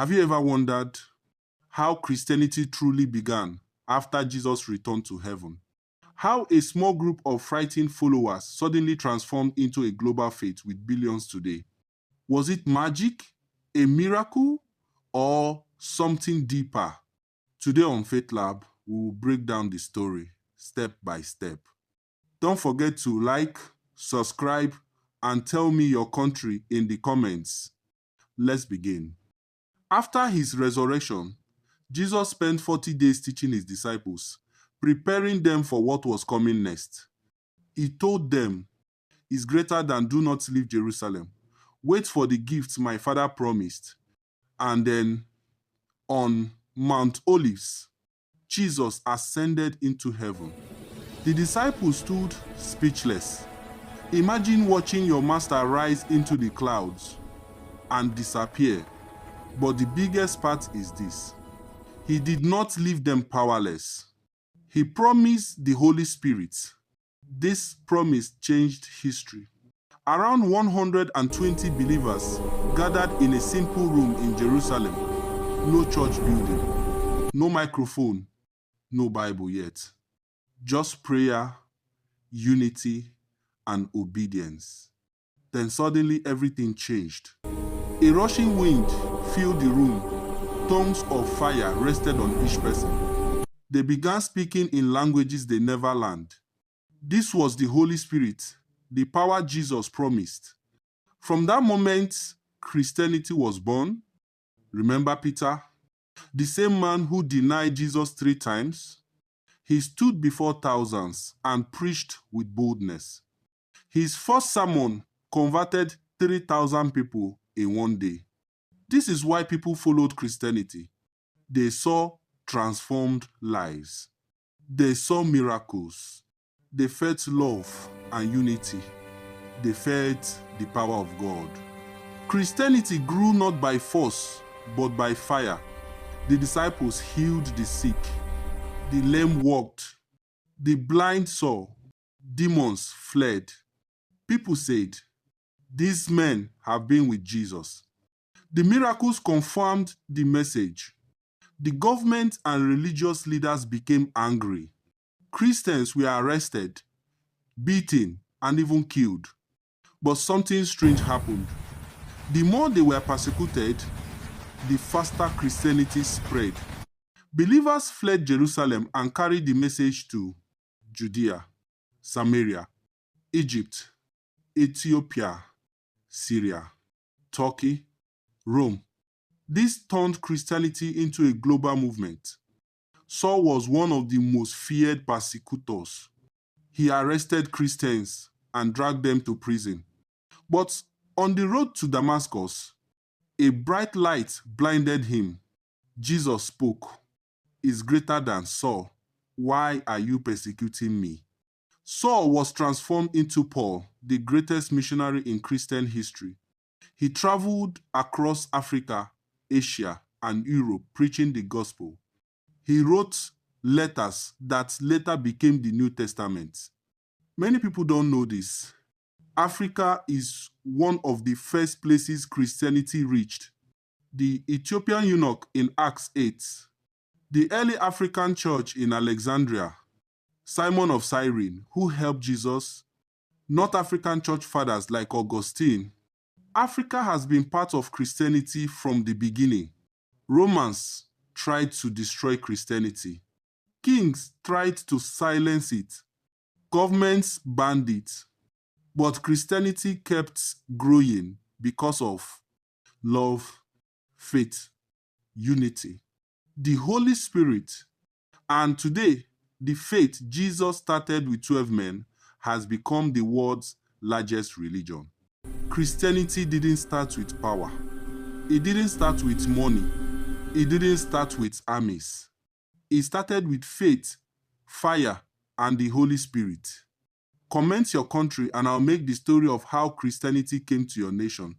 Have you ever wondered how Christianity truly began after Jesus returned to heaven? How a small group of frightened followers suddenly transformed into a global faith with billions today? Was it magic, a miracle, or something deeper? Today on Faith Lab, we will break down the story step by step. Don't forget to like, subscribe, and tell me your country in the comments. Let's begin. After his resurrection, Jesus spent 40 days teaching his disciples, preparing them for what was coming next. He told them, "Is greater than do not leave Jerusalem. Wait for the gifts my Father promised." And then on Mount Olives, Jesus ascended into heaven. The disciples stood speechless. Imagine watching your master rise into the clouds and disappear. But the biggest part is this: he did not leave them powerless. He promised the Holy Spirit. This promise changed history. Around 120 believers gathered in a simple room in Jerusalem. No church building, no microphone, no Bible yet. Just prayer, unity, and obedience. Then suddenly everything changed. A rushing wind filled the room. Tongues of fire rested on each person. They began speaking in languages they never learned. This was the Holy Spirit, the power Jesus promised. From that moment, Christianity was born. Remember Peter, the same man who denied Jesus 3 times? He stood before thousands and preached with boldness. His first sermon converted 3,000 people in one day. This is why people followed Christianity. They saw transformed lives. They saw miracles. They felt love and unity. They felt the power of God. Christianity grew not by force, but by fire. The disciples healed the sick. The lame walked. The blind saw. Demons fled. People said, "These men have been with Jesus." The miracles confirmed the message. The government and religious leaders became angry. Christians were arrested, beaten, and even killed. But something strange happened. The more they were persecuted, the faster Christianity spread. Believers fled Jerusalem and carried the message to Judea, Samaria, Egypt, Ethiopia, Syria, Turkey, Rome. This turned Christianity into a global movement. Saul was one of the most feared persecutors. He arrested Christians and dragged them to prison. But on the road to Damascus, a bright light blinded him. Jesus spoke, "Is greater than Saul. Why are you persecuting me?" Saul was transformed into Paul, the greatest missionary in Christian history. He traveled across Africa, Asia, and Europe preaching the gospel. He wrote letters that later became the New Testament. Many people don't know this. Africa is one of the first places Christianity reached. The Ethiopian eunuch in Acts 8, the early African church in Alexandria, Simon of Cyrene, who helped Jesus, North African church fathers like Augustine. Africa has been part of Christianity from the beginning. Romans tried to destroy Christianity. Kings tried to silence it. Governments banned it. But Christianity kept growing because of love, faith, unity, the Holy Spirit. And today, the faith Jesus started with 12 men has become the world's largest religion. Christianity didn't start with power. It didn't start with money. It didn't start with armies. It started with faith, fire, and the Holy Spirit. Comment your country and I'll make the story of how Christianity came to your nation